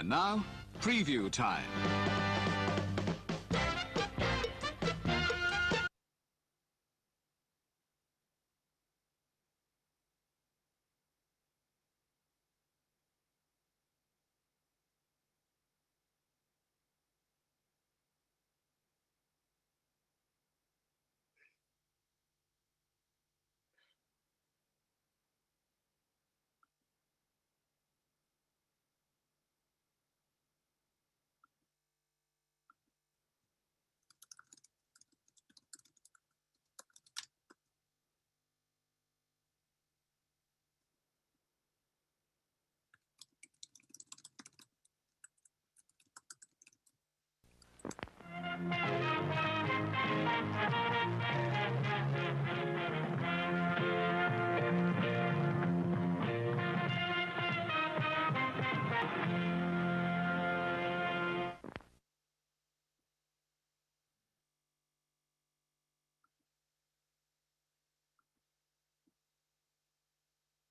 And now, preview time.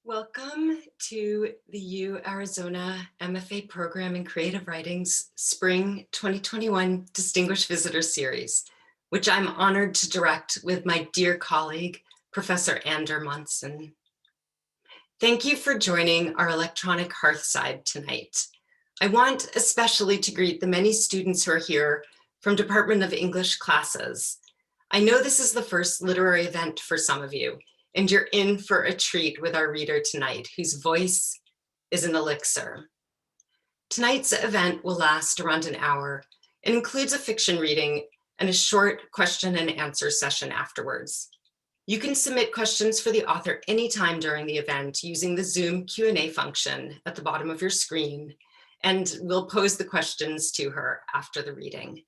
Welcome to the U Arizona MFA program in Creative Writing's Spring 2021 Distinguished Visitor Series, which I'm honored to direct with my dear colleague, Professor Ander Monson. Thank you for joining our electronic hearthside tonight. I want especially to greet the many students who are here from Department of English classes. I know this is the first literary event for some of you, and you're in for a treat with our reader tonight, whose voice is an elixir. Tonight's event will last around an hour and includes a fiction reading and a short question and answer session afterwards. You can submit questions for the author anytime during the event using the Zoom Q&A function at the bottom of your screen, and we'll pose the questions to her after the reading.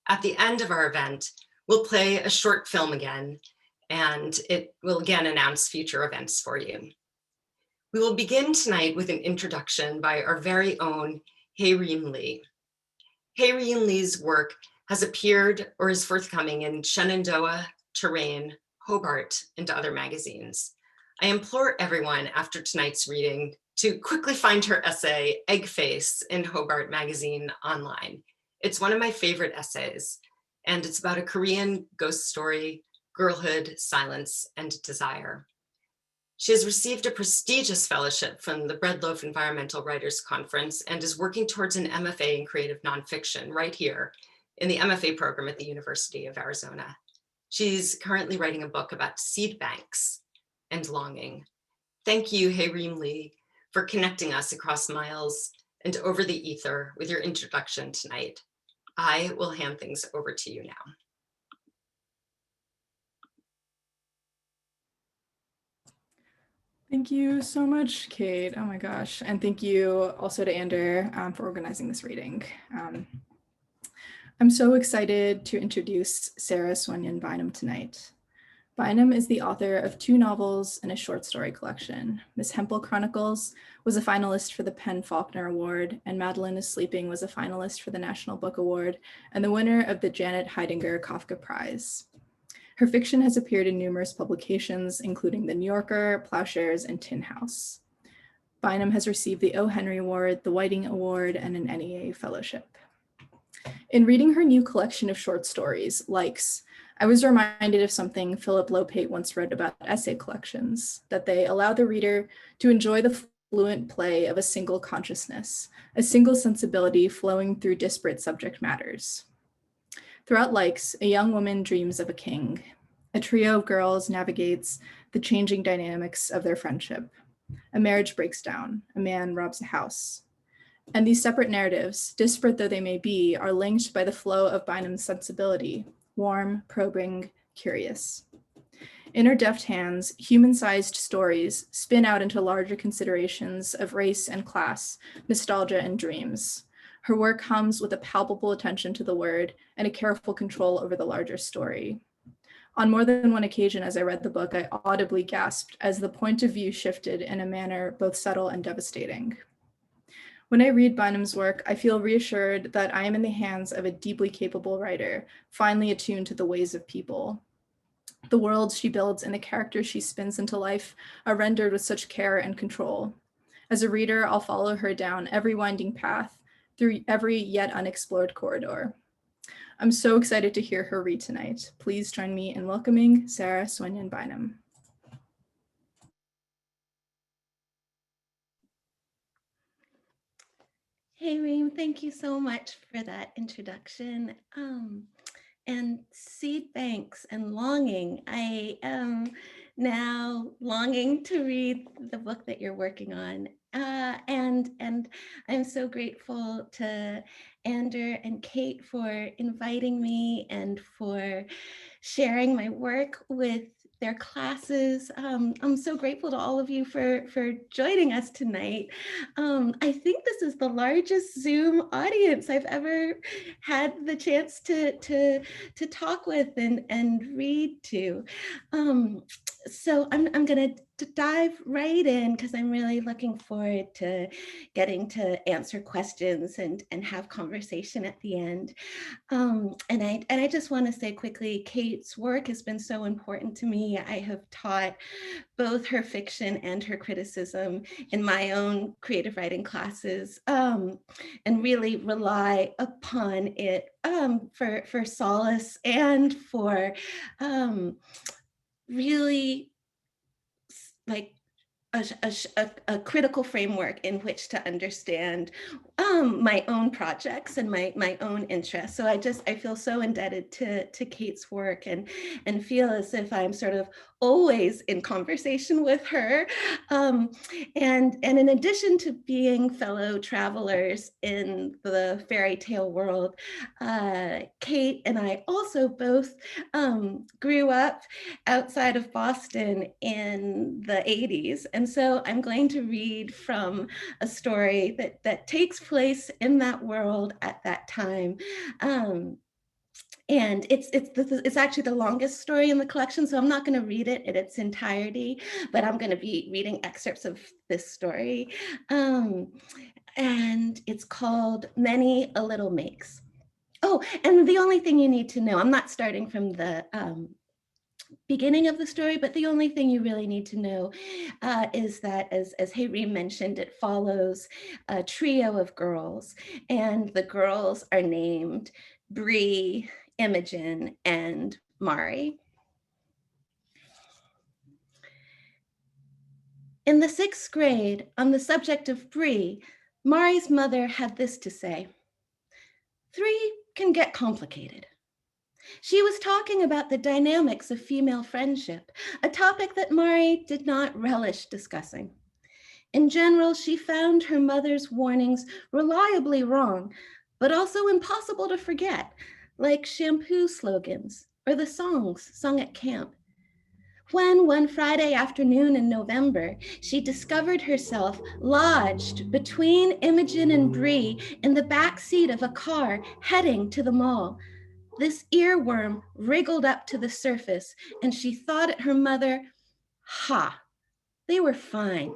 At the end of our event, we'll play a short film again, and it will again announce future events for you. We will begin tonight with an introduction by our very own Hae-Reem Lee. Hae-Reem Lee's work has appeared or is forthcoming in Shenandoah, Terrain, Hobart, and other magazines. I implore everyone after tonight's reading to quickly find her essay, Egg Face, in Hobart magazine online. It's one of my favorite essays, and it's about a Korean ghost story, girlhood, silence, and desire. She has received a prestigious fellowship from the Breadloaf Environmental Writers Conference and is working towards an MFA in creative nonfiction right here in the MFA program at the University of Arizona. She's currently writing a book about seed banks and longing. Thank you, Hae-Reem Lee, for connecting us across miles and over the ether with your introduction tonight. I will hand things over to you now. Thank you so much, Kate. Oh my gosh. And thank you also to Ander for organizing this reading. I'm so excited to introduce Sarah Swenyan Bynum tonight. Bynum is the author of 2 novels and a short story collection. Miss Hempel Chronicles was a finalist for the PEN/Faulkner Award, and Madeline is Sleeping was a finalist for the National Book Award and the winner of the Janet Heidinger Kafka Prize. Her fiction has appeared in numerous publications, including The New Yorker, Plowshares, and Tin House. Bynum has received the O. Henry Award, the Whiting Award, and an NEA Fellowship. In reading her new collection of short stories, Likes, I was reminded of something Philip Lopate once wrote about essay collections, that they allow the reader to enjoy the fluent play of a single consciousness, a single sensibility flowing through disparate subject matters. Throughout Likes, a young woman dreams of a king. A trio of girls navigates the changing dynamics of their friendship. A marriage breaks down. A man robs a house. And these separate narratives, disparate though they may be, are linked by the flow of Bynum's sensibility, warm, probing, curious. In her deft hands, human-sized stories spin out into larger considerations of race and class, nostalgia and dreams. Her work hums with a palpable attention to the word and a careful control over the larger story. On more than one occasion as I read the book, I audibly gasped as the point of view shifted in a manner both subtle and devastating. When I read Bynum's work, I feel reassured that I am in the hands of a deeply capable writer, finely attuned to the ways of people. The worlds she builds and the characters she spins into life are rendered with such care and control. As a reader, I'll follow her down every winding path, through every yet unexplored corridor. I'm so excited to hear her read tonight. Please join me in welcoming Sarah Swenyan Bynum. Hey, Reem, thank you so much for that introduction. And seed banks and longing. I am now longing to read the book that you're working on. And I'm so grateful to Ander and Kate for inviting me and for sharing my work with their classes. I'm so grateful to all of you for joining us tonight. I think this is the largest Zoom audience I've ever had the chance to talk with and read to. So I'm going to dive right in because I'm really looking forward to getting to answer questions and have conversation at the end. And I just want to say quickly, Kate's work has been so important to me. I have taught both her fiction and her criticism in my own creative writing classes, and really rely upon it for solace and for really like a critical framework in which to understand my own projects and my own interests. So I feel so indebted to Kate's work and feel as if I'm sort of always in conversation with her. And in addition to being fellow travelers in the fairy tale world, Kate and I also both grew up outside of Boston in the 80s. And so I'm going to read from a story that takes place in that world at that time. And it's actually the longest story in the collection, so I'm not going to read it in its entirety, but I'm going to be reading excerpts of this story. And it's called Many a Little Makes. Oh, and the only thing you need to know, I'm not starting from the beginning of the story, but the only thing you really need to know is that, as Hayreem mentioned, it follows a trio of girls, and the girls are named Bree, Imogen, and Mari. In the 6th grade, on the subject of Bree, Mari's mother had this to say: 3 can get complicated. She was talking about the dynamics of female friendship, a topic that Mari did not relish discussing. In general, she found her mother's warnings reliably wrong, but also impossible to forget, like shampoo slogans or the songs sung at camp. When one Friday afternoon in November, she discovered herself lodged between Imogen and Bree in the back seat of a car heading to the mall, this earworm wriggled up to the surface, and she thought at her mother, ha, they were fine.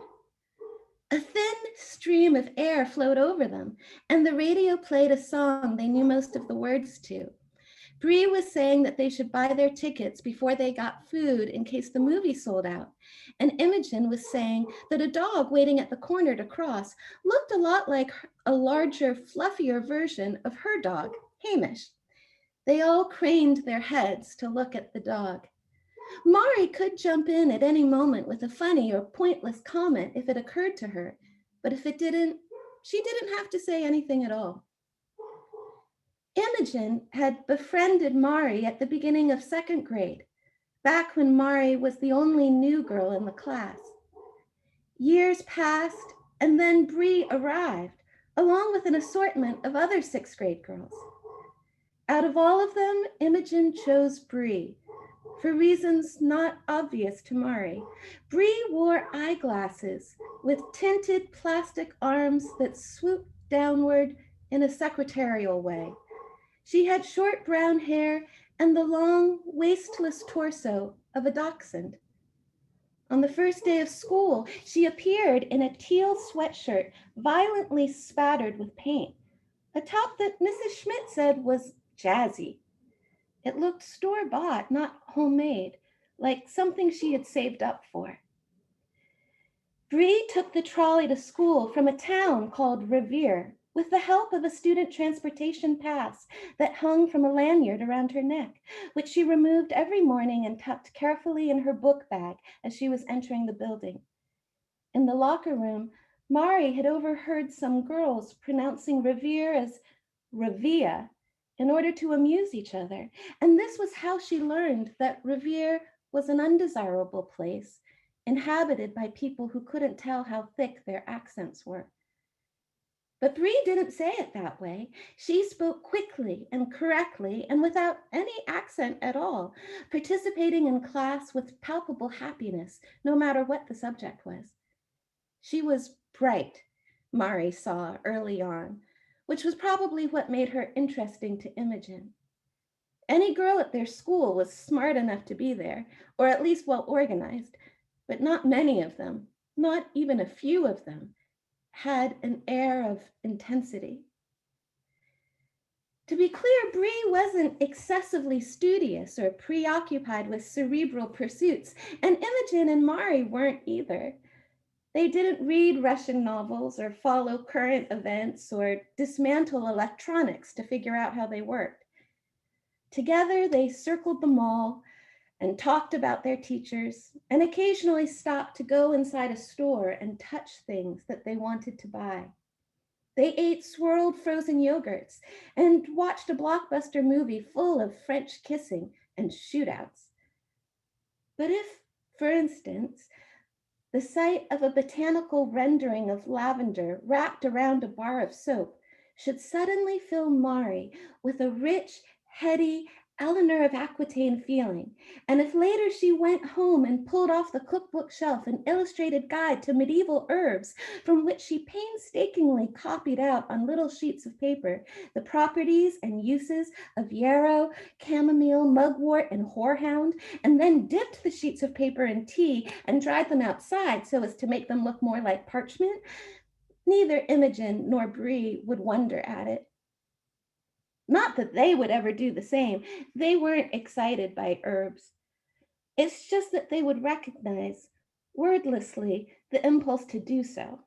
A thin stream of air flowed over them, and the radio played a song they knew most of the words to. Bree was saying that they should buy their tickets before they got food in case the movie sold out. And Imogen was saying that a dog waiting at the corner to cross looked a lot like a larger, fluffier version of her dog, Hamish. They all craned their heads to look at the dog. Mari could jump in at any moment with a funny or pointless comment if it occurred to her, but if it didn't, she didn't have to say anything at all. Imogen had befriended Mari at the beginning of 2nd grade, back when Mari was the only new girl in the class. Years passed, and then Bree arrived, along with an assortment of other 6th grade girls. Out of all of them, Imogen chose Bree, for reasons not obvious to Mari. Bree wore eyeglasses with tinted plastic arms that swooped downward in a secretarial way. She had short brown hair and the long, waistless torso of a dachshund. On the first day of school, she appeared in a teal sweatshirt violently spattered with paint, a top that Mrs. Schmidt said was jazzy. It looked store-bought, not homemade, like something she had saved up for. Bree took the trolley to school from a town called Revere, with the help of a student transportation pass that hung from a lanyard around her neck, which she removed every morning and tucked carefully in her book bag as she was entering the building. In the locker room, Mari had overheard some girls pronouncing Revere as Revere in order to amuse each other, and this was how she learned that Revere was an undesirable place, inhabited by people who couldn't tell how thick their accents were. But Bree didn't say it that way. She spoke quickly and correctly and without any accent at all, participating in class with palpable happiness, no matter what the subject was. She was bright, Mari saw early on, which was probably what made her interesting to Imogen. Any girl at their school was smart enough to be there, or at least well organized, but not many of them, not even a few of them, had an air of intensity. To be clear, Bree wasn't excessively studious or preoccupied with cerebral pursuits, and Imogen and Mari weren't either. They didn't read Russian novels or follow current events or dismantle electronics to figure out how they worked. Together, they circled the mall and talked about their teachers and occasionally stopped to go inside a store and touch things that they wanted to buy. They ate swirled frozen yogurts and watched a blockbuster movie full of French kissing and shootouts. But if, for instance, the sight of a botanical rendering of lavender wrapped around a bar of soap should suddenly fill Mari with a rich, heady, Eleanor of Aquitaine feeling, and if later she went home and pulled off the cookbook shelf an illustrated guide to medieval herbs from which she painstakingly copied out on little sheets of paper the properties and uses of yarrow, chamomile, mugwort, and horehound, and then dipped the sheets of paper in tea and dried them outside so as to make them look more like parchment, neither Imogen nor Bree would wonder at it. Not that they would ever do the same. They weren't excited by herbs. It's just that they would recognize, wordlessly, the impulse to do so.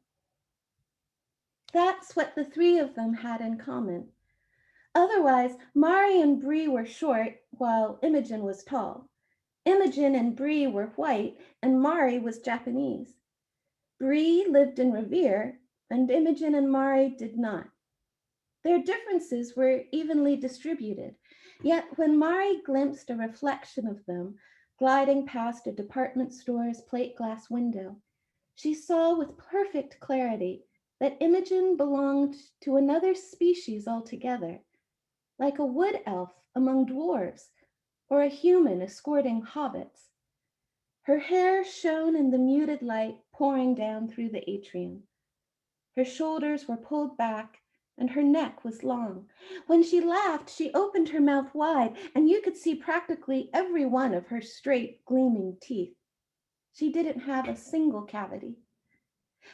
That's what the three of them had in common. Otherwise, Mari and Bree were short, while Imogen was tall. Imogen and Bree were white, and Mari was Japanese. Bree lived in Revere, and Imogen and Mari did not. Their differences were evenly distributed, yet when Mari glimpsed a reflection of them gliding past a department store's plate glass window, she saw with perfect clarity that Imogen belonged to another species altogether, like a wood elf among dwarves or a human escorting hobbits. Her hair shone in the muted light pouring down through the atrium. Her shoulders were pulled back and her neck was long. When she laughed, she opened her mouth wide, and you could see practically every one of her straight, gleaming teeth. She didn't have a single cavity.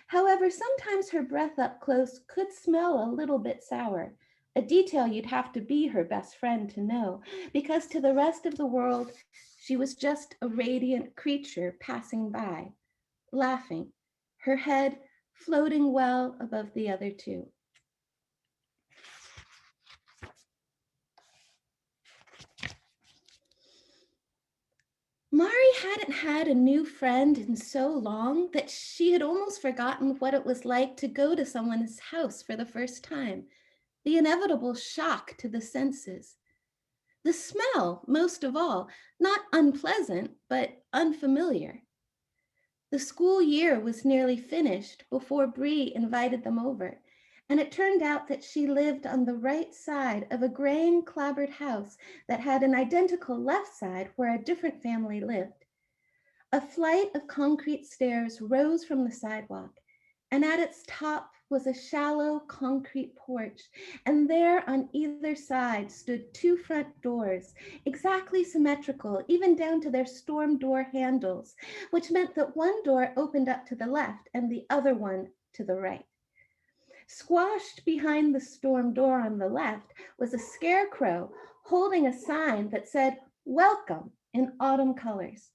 However, sometimes her breath up close could smell a little bit sour, a detail you'd have to be her best friend to know, because to the rest of the world, she was just a radiant creature passing by, laughing, her head floating well above the other two. Mari hadn't had a new friend in so long that she had almost forgotten what it was like to go to someone's house for the first time, the inevitable shock to the senses. The smell, most of all, not unpleasant, but unfamiliar. The school year was nearly finished before Bree invited them over, and it turned out that she lived on the right side of a gray and clapboard house that had an identical left side where a different family lived. A flight of concrete stairs rose from the sidewalk, and at its top was a shallow concrete porch, and there on either side stood two front doors, exactly symmetrical, even down to their storm door handles, which meant that one door opened up to the left and the other one to the right. Squashed behind the storm door on the left was a scarecrow holding a sign that said, "Welcome," in autumn colors.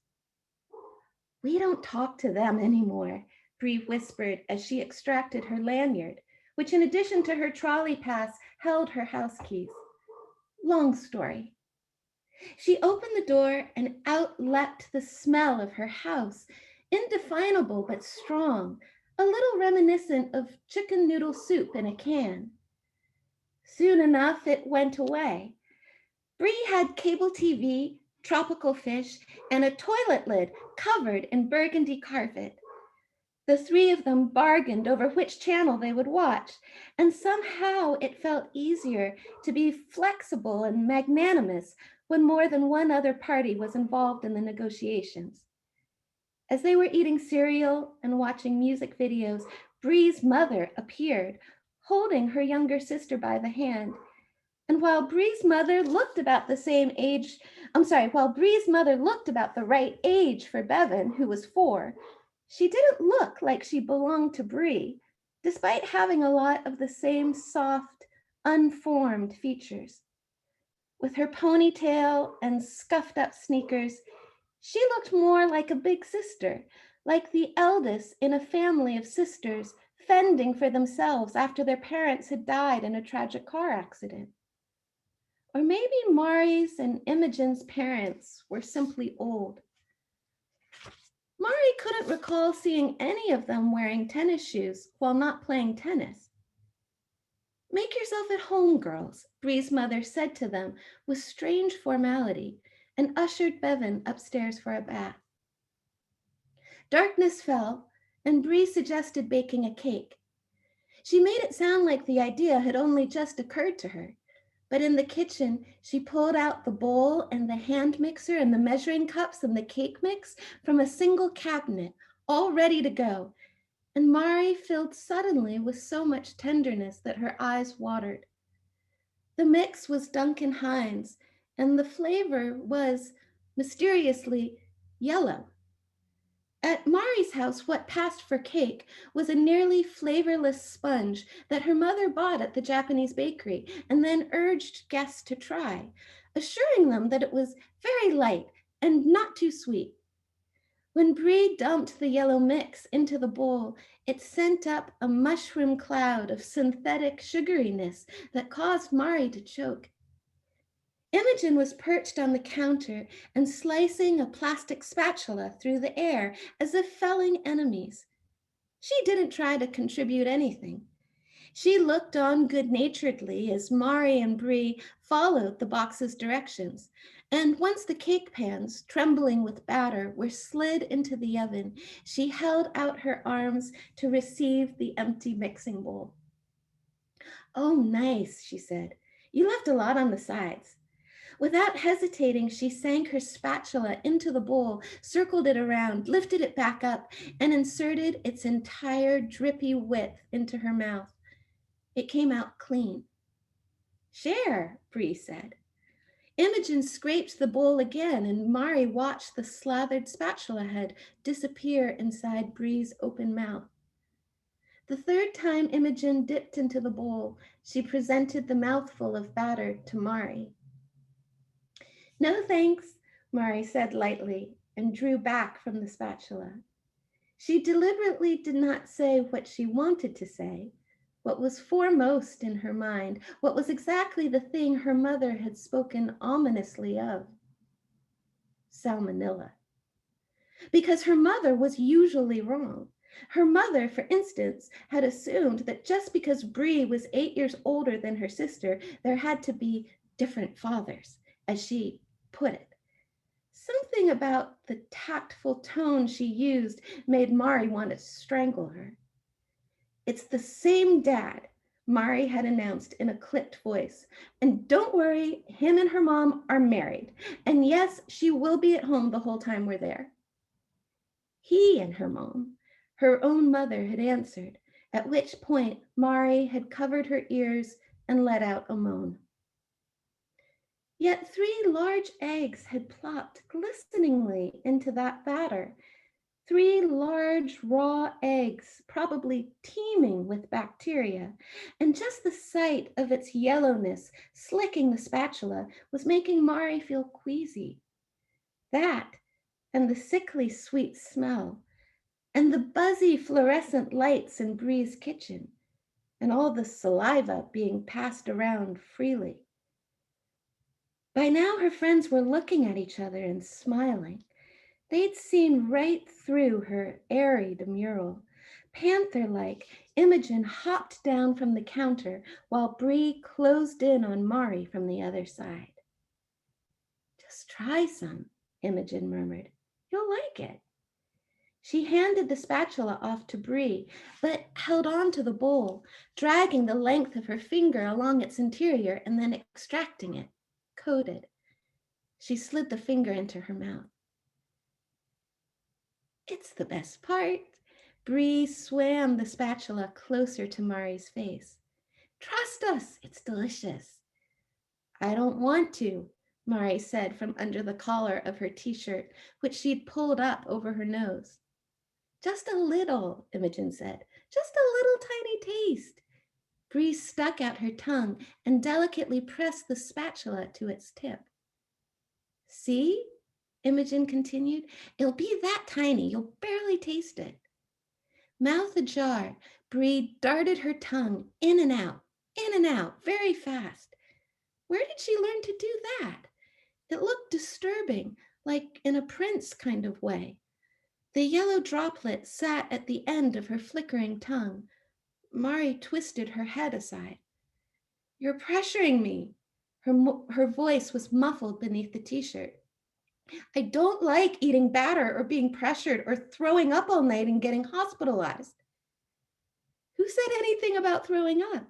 "We don't talk to them anymore," Bree whispered as she extracted her lanyard, which in addition to her trolley pass, held her house keys. Long story. She opened the door and out leapt the smell of her house, indefinable but strong, a little reminiscent of chicken noodle soup in a can. Soon enough, it went away. Bree had cable TV, tropical fish, and a toilet lid covered in burgundy carpet. The three of them bargained over which channel they would watch, and somehow it felt easier to be flexible and magnanimous when more than one other party was involved in the negotiations. As they were eating cereal and watching music videos, Bree's mother appeared, holding her younger sister by the hand. And while Bree's mother looked about the right age for Bevan, who was 4, she didn't look like she belonged to Bree, despite having a lot of the same soft, unformed features. With her ponytail and scuffed up sneakers, she looked more like a big sister, like the eldest in a family of sisters fending for themselves after their parents had died in a tragic car accident. Or maybe Mari's and Imogen's parents were simply old. Mari couldn't recall seeing any of them wearing tennis shoes while not playing tennis. "Make yourself at home, girls," Bree's mother said to them with strange formality and ushered Bevan upstairs for a bath. Darkness fell, and Bree suggested baking a cake. She made it sound like the idea had only just occurred to her, but in the kitchen, she pulled out the bowl and the hand mixer and the measuring cups and the cake mix from a single cabinet, all ready to go, and Mari filled suddenly with so much tenderness that her eyes watered. The mix was Duncan Hines, and the flavor was, mysteriously, yellow. At Mari's house, what passed for cake was a nearly flavorless sponge that her mother bought at the Japanese bakery and then urged guests to try, assuring them that it was very light and not too sweet. When Bree dumped the yellow mix into the bowl, it sent up a mushroom cloud of synthetic sugariness that caused Mari to choke. Imogen was perched on the counter and slicing a plastic spatula through the air as if felling enemies. She didn't try to contribute anything. She looked on good-naturedly as Mari and Bree followed the box's directions, and once the cake pans, trembling with batter, were slid into the oven, she held out her arms to receive the empty mixing bowl. "Oh, nice," she said. "You left a lot on the sides." Without hesitating, she sank her spatula into the bowl, circled it around, lifted it back up, and inserted its entire drippy width into her mouth. It came out clean. "Share," Bree said. Imogen scraped the bowl again, and Mari watched the slathered spatula head disappear inside Bree's open mouth. The third time Imogen dipped into the bowl, she presented the mouthful of batter to Mari. "No thanks," Mari said lightly and drew back from the spatula. She deliberately did not say what she wanted to say, what was foremost in her mind, what was exactly the thing her mother had spoken ominously of: salmonella. Because her mother was usually wrong. Her mother, for instance, had assumed that just because Bree was 8 years older than her sister, there had to be different fathers, as she put it. Something about the tactful tone she used made Mari want to strangle her. "It's the same dad," Mari had announced in a clipped voice. "And don't worry, him and her mom are married. And yes, she will be at home the whole time we're there." "He and her mom," her own mother had answered, at which point Mari had covered her ears and let out a moan. Yet 3 large eggs had plopped glisteningly into that batter. 3 large raw eggs, probably teeming with bacteria, and just the sight of its yellowness slicking the spatula was making Mari feel queasy. That, and the sickly sweet smell, and the buzzy fluorescent lights in Bree's kitchen, and all the saliva being passed around freely. By now, her friends were looking at each other and smiling. They'd seen right through her airy demurral. Panther-like, Imogen hopped down from the counter while Bree closed in on Mari from the other side. Just try some, Imogen murmured. You'll like it. She handed the spatula off to Bree, but held on to the bowl, dragging the length of her finger along its interior and then extracting it, coated. She slid the finger into her mouth. It's the best part. Bree swam the spatula closer to Mari's face. Trust us, it's delicious. I don't want to, Mari said from under the collar of her t-shirt, which she'd pulled up over her nose. Just a little, Imogen said. Just a little tiny taste. Bree stuck out her tongue and delicately pressed the spatula to its tip. See? Imogen continued. It'll be that tiny, you'll barely taste it. Mouth ajar, Bree darted her tongue in and out, very fast. Where did she learn to do that? It looked disturbing, like in a Prince kind of way. The yellow droplet sat at the end of her flickering tongue. Mari twisted her head aside. You're pressuring me. Her voice was muffled beneath the t-shirt. I don't like eating batter or being pressured or throwing up all night and getting hospitalized. Who said anything about throwing up?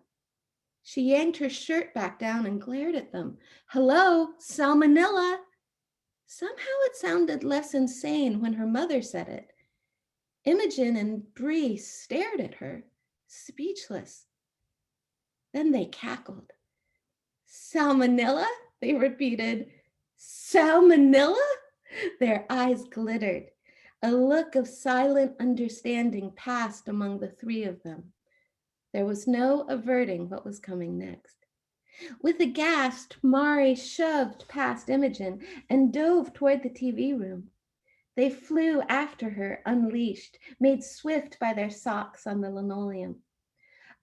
She yanked her shirt back down and glared at them. Hello, salmonella. Somehow it sounded less insane when her mother said it. Imogen and Bree stared at her, speechless. Then they cackled. Salmonella? They repeated. Salmonella? Their eyes glittered. A look of silent understanding passed among the three of them. There was no averting what was coming next. With a gasp, Mari shoved past Imogen and dove toward the TV room. They flew after her, unleashed, made swift by their socks on the linoleum.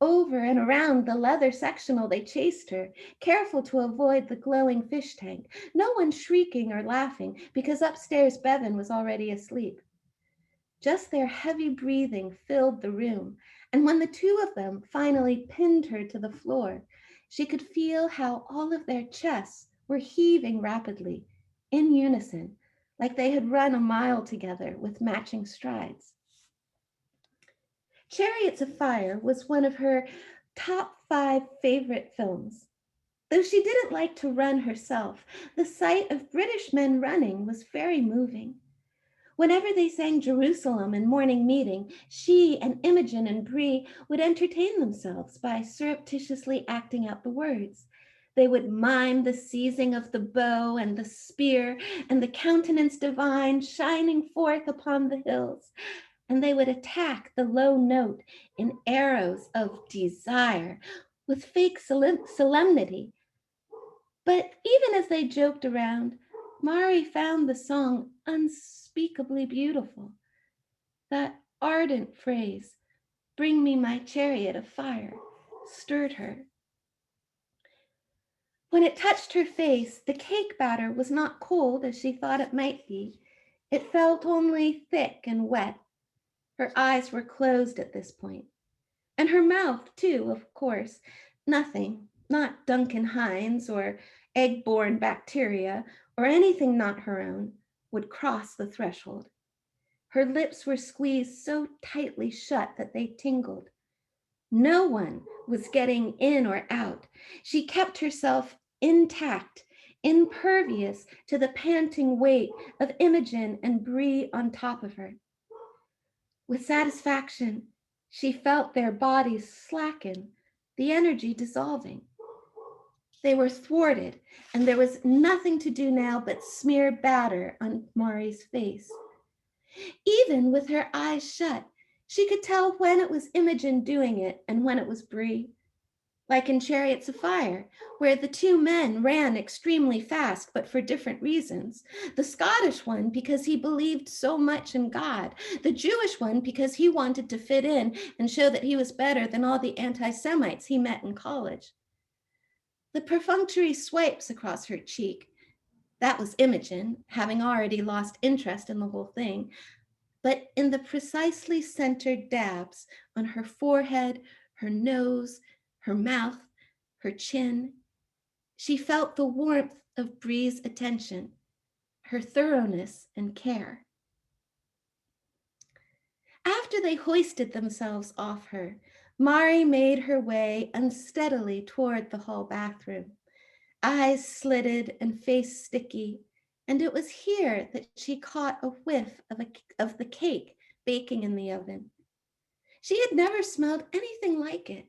Over and around the leather sectional they chased her, careful to avoid the glowing fish tank, no one shrieking or laughing because upstairs Bevan was already asleep. Just their heavy breathing filled the room, and when the two of them finally pinned her to the floor, she could feel how all of their chests were heaving rapidly, in unison, like they had run a mile together with matching strides. Chariots of Fire was one of her top 5 favorite films. Though she didn't like to run herself, the sight of British men running was very moving. Whenever they sang Jerusalem in morning meeting, she and Imogen and Bree would entertain themselves by surreptitiously acting out the words. They would mime the seizing of the bow and the spear and the countenance divine shining forth upon the hills, and they would attack the low note in arrows of desire with fake solemnity. But even as they joked around, Mari found the song unspeakably beautiful. That ardent phrase, "Bring me my chariot of fire," stirred her. When it touched her face, the cake batter was not cold as she thought it might be. It felt only thick and wet. Her eyes were closed at this point. And her mouth, too, of course. Nothing, not Duncan Hines or egg-borne bacteria or anything not her own, would cross the threshold. Her lips were squeezed so tightly shut that they tingled. No one was getting in or out. She kept herself intact, impervious to the panting weight of Imogen and Bree on top of her. With satisfaction, she felt their bodies slacken, the energy dissolving. They were thwarted, and there was nothing to do now but smear batter on Mari's face. Even with her eyes shut, she could tell when it was Imogen doing it and when it was Bree. like in Chariots of Fire, where the two men ran extremely fast, but for different reasons. The Scottish one because he believed so much in God, the Jewish one because he wanted to fit in and show that he was better than all the anti-Semites he met in college. The perfunctory swipes across her cheek, that was Imogen, having already lost interest in the whole thing, but in the precisely centered dabs on her forehead, her nose, her mouth, her chin, she felt the warmth of Bree's attention, her thoroughness and care. After they hoisted themselves off her, Mari made her way unsteadily toward the hall bathroom, eyes slitted and face sticky, and it was here that she caught a whiff of the cake baking in the oven. She had never smelled anything like it.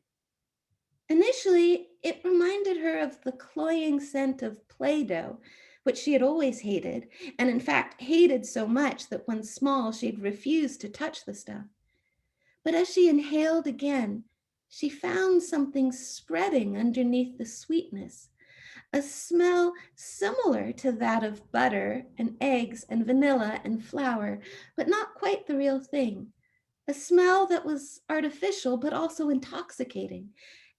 Initially, it reminded her of the cloying scent of Play-Doh, which she had always hated, and in fact hated so much that when small, she'd refused to touch the stuff. But as she inhaled again, she found something spreading underneath the sweetness, a smell similar to that of butter and eggs and vanilla and flour, but not quite the real thing. A smell that was artificial, but also intoxicating,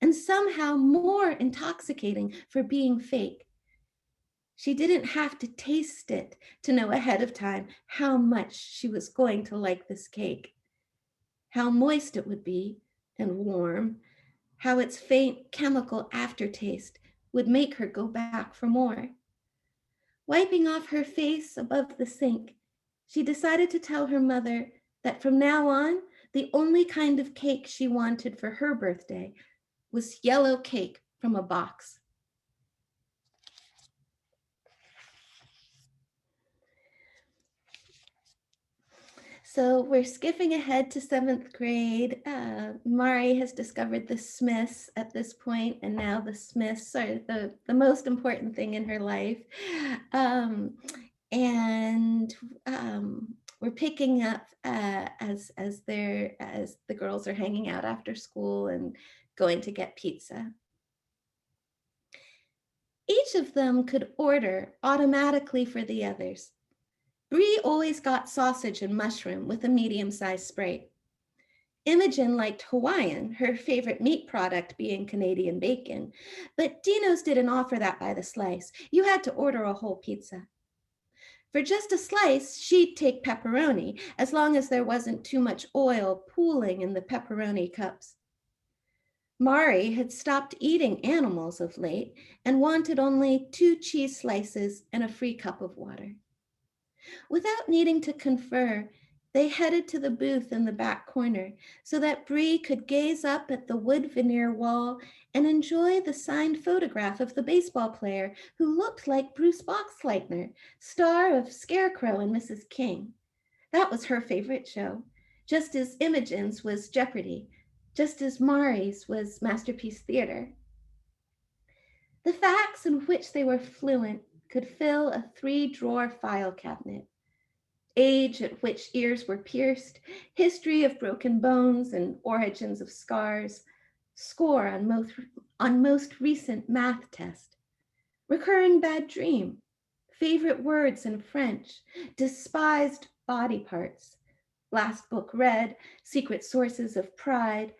and somehow more intoxicating for being fake. She didn't have to taste it to know ahead of time how much she was going to like this cake, how moist it would be and warm, how its faint chemical aftertaste would make her go back for more. Wiping off her face above the sink, she decided to tell her mother that from now on, the only kind of cake she wanted for her birthday was yellow cake from a box. So we're skipping ahead to 7th grade. Mari has discovered the Smiths at this point, and now the Smiths are the most important thing in her life. We're picking up as the girls are hanging out after school and going to get pizza. Each of them could order automatically for the others. Bree always got sausage and mushroom with a medium-sized Sprite. Imogen liked Hawaiian, her favorite meat product being Canadian bacon, but Dino's didn't offer that by the slice. You had to order a whole pizza. For just a slice, she'd take pepperoni, as long as there wasn't too much oil pooling in the pepperoni cups. Mari had stopped eating animals of late and wanted only 2 cheese slices and a free cup of water. Without needing to confer, they headed to the booth in the back corner so that Bree could gaze up at the wood veneer wall and enjoy the signed photograph of the baseball player who looked like Bruce Boxleitner, star of Scarecrow and Mrs. King. That was her favorite show, just as Imogen's was Jeopardy, just as Mari's was Masterpiece Theater. The facts in which they were fluent could fill a 3-drawer file cabinet. Age at which ears were pierced, history of broken bones and origins of scars, score on most recent math test, recurring bad dream, favorite words in French, despised body parts, last book read, secret sources of pride,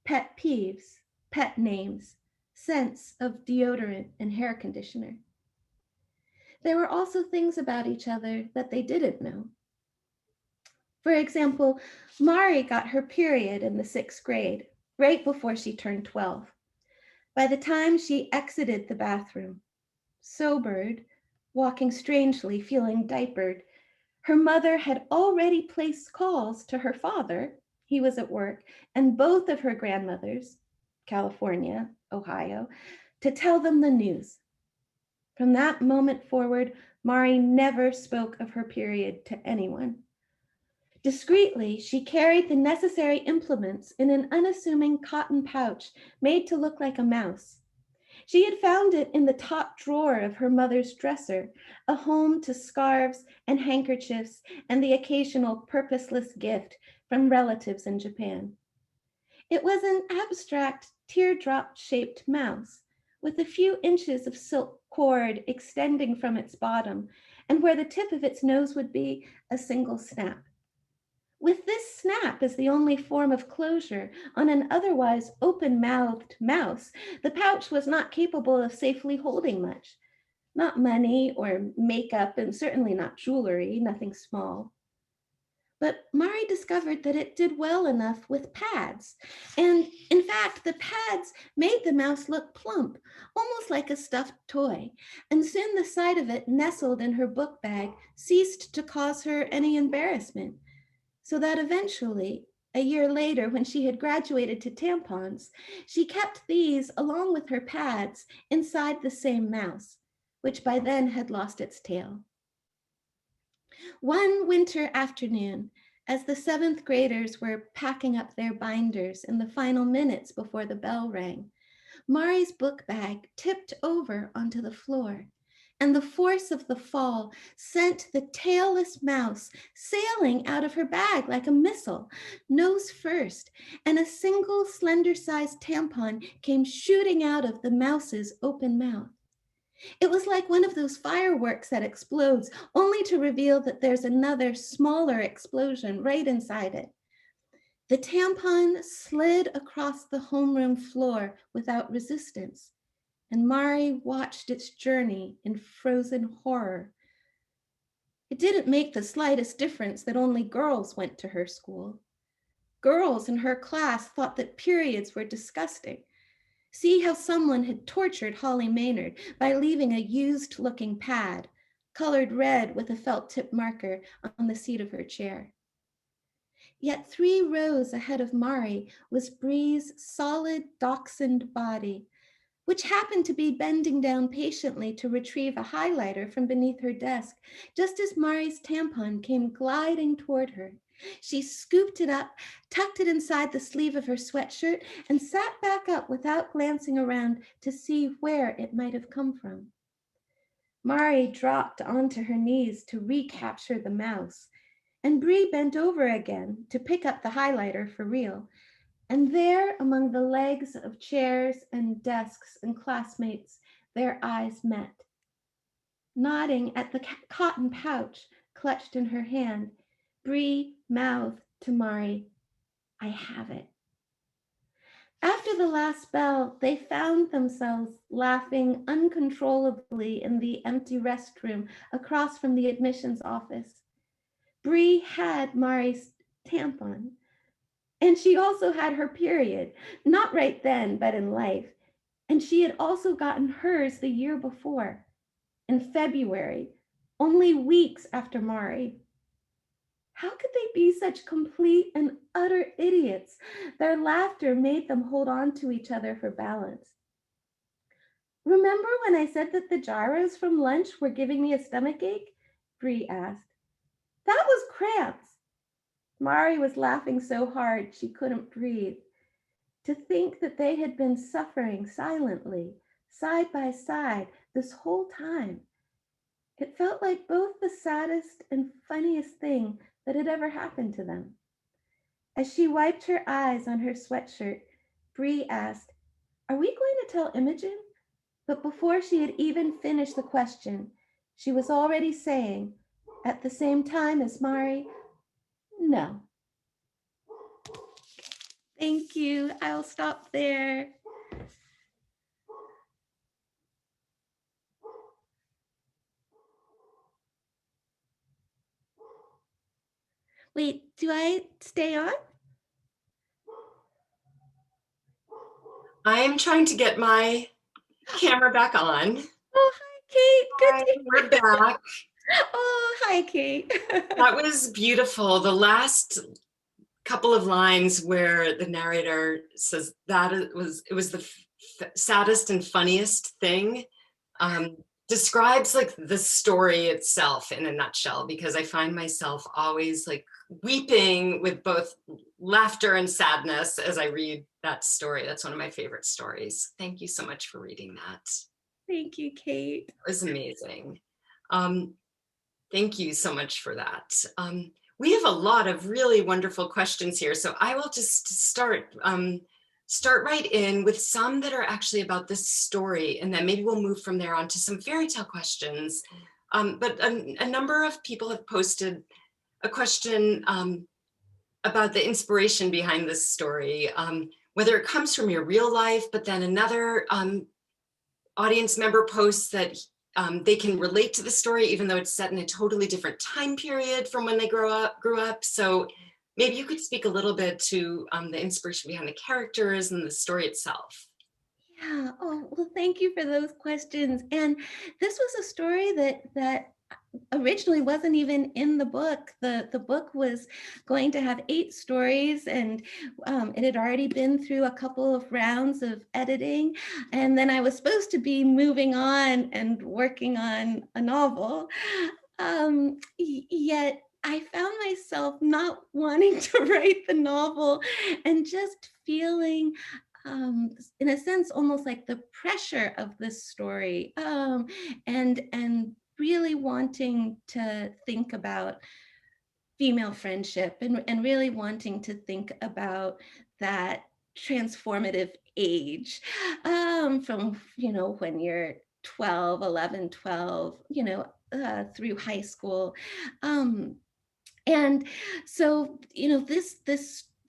pet peeves, pet names, scents of deodorant and hair conditioner. There were also things about each other that they didn't know. For example, Mari got her period in the 6th grade, right before she turned 12. By the time she exited the bathroom, sobered, walking strangely, feeling diapered, her mother had already placed calls to her father, he was at work, and both of her grandmothers, California, Ohio, to tell them the news. From that moment forward, Mari never spoke of her period to anyone. Discreetly, she carried the necessary implements in an unassuming cotton pouch made to look like a mouse. She had found it in the top drawer of her mother's dresser, a home to scarves and handkerchiefs and the occasional purposeless gift from relatives in Japan. It was an abstract teardrop-shaped mouse with a few inches of silk cord extending from its bottom, and where the tip of its nose would be, a single snap. With this snap as the only form of closure on an otherwise open-mouthed mouse, the pouch was not capable of safely holding much. Not money or makeup, and certainly not jewelry, nothing small. But Mari discovered that it did well enough with pads. And in fact, the pads made the mouse look plump, almost like a stuffed toy. And soon the sight of it nestled in her book bag ceased to cause her any embarrassment. So that eventually, a year later, when she had graduated to tampons, she kept these along with her pads inside the same mouse, which by then had lost its tail. One winter afternoon, as the 7th graders were packing up their binders in the final minutes before the bell rang, Mari's book bag tipped over onto the floor, and the force of the fall sent the tailless mouse sailing out of her bag like a missile, nose first, and a single slender-sized tampon came shooting out of the mouse's open mouth. It was like one of those fireworks that explodes, only to reveal that there's another smaller explosion right inside it. The tampon slid across the homeroom floor without resistance, and Mari watched its journey in frozen horror. It didn't make the slightest difference that only girls went to her school. Girls in her class thought that periods were disgusting. See how someone had tortured Holly Maynard by leaving a used-looking pad, colored red with a felt-tip marker, on the seat of her chair. Yet 3 rows ahead of Mari was Bree's solid dachshund body, which happened to be bending down patiently to retrieve a highlighter from beneath her desk, just as Mari's tampon came gliding toward her. She scooped it up, tucked it inside the sleeve of her sweatshirt, and sat back up without glancing around to see where it might have come from. Mari dropped onto her knees to recapture the mouse, and Bree bent over again to pick up the highlighter for real. And there, among the legs of chairs and desks and classmates, their eyes met. Nodding at the cotton pouch clutched in her hand, Bree mouthed to Mari, "I have it." After the last bell, they found themselves laughing uncontrollably in the empty restroom across from the admissions office. Bree had Mari's tampon, and she also had her period, not right then, but in life. And she had also gotten hers the year before, in February, only weeks after Mari. How could they be such complete and utter idiots? Their laughter made them hold on to each other for balance. "Remember when I said that the gyros from lunch were giving me a stomachache?" Bree asked. "That was cramps." Mari was laughing so hard she couldn't breathe. To think that they had been suffering silently, side by side, this whole time. It felt like both the saddest and funniest thing that had ever happened to them. As she wiped her eyes on her sweatshirt, Bree asked, "Are we going to tell Imogen?" But before she had even finished the question, she was already saying, at the same time as Mari, "No." Thank you. I'll stop there. Wait, do I stay on? I am trying to get my camera back on. Oh, hi, Kate. Good Hi, to we're back. Oh, hi, Kate. That was beautiful. The last couple of lines where the narrator says that it was the saddest and funniest thing describes like the story itself in a nutshell, because I find myself always like weeping with both laughter and sadness as I read that story. That's one of my favorite stories. Thank you so much for reading that. Thank you, Kate. It was amazing. Thank you so much for that. We have a lot of really wonderful questions here, so I will just start right in with some that are actually about this story, and then maybe we'll move from there on to some fairy tale questions. But a number of people have posted a question about the inspiration behind this story, whether it comes from your real life, but then another audience member posts that they can relate to the story, even though it's set in a totally different time period from when they grew up. So maybe you could speak a little bit to the inspiration behind the characters and the story itself. Yeah. Oh, well, thank you for those questions. And this was a story that originally wasn't even in the book. The book was going to have 8 stories, and it had already been through a couple of rounds of editing. And then I was supposed to be moving on and working on a novel. Yet I found myself not wanting to write the novel and just feeling in a sense almost like the pressure of this story, and really wanting to think about female friendship, and really wanting to think about that transformative age, from when you're 12, 11, 12, through high school. And so,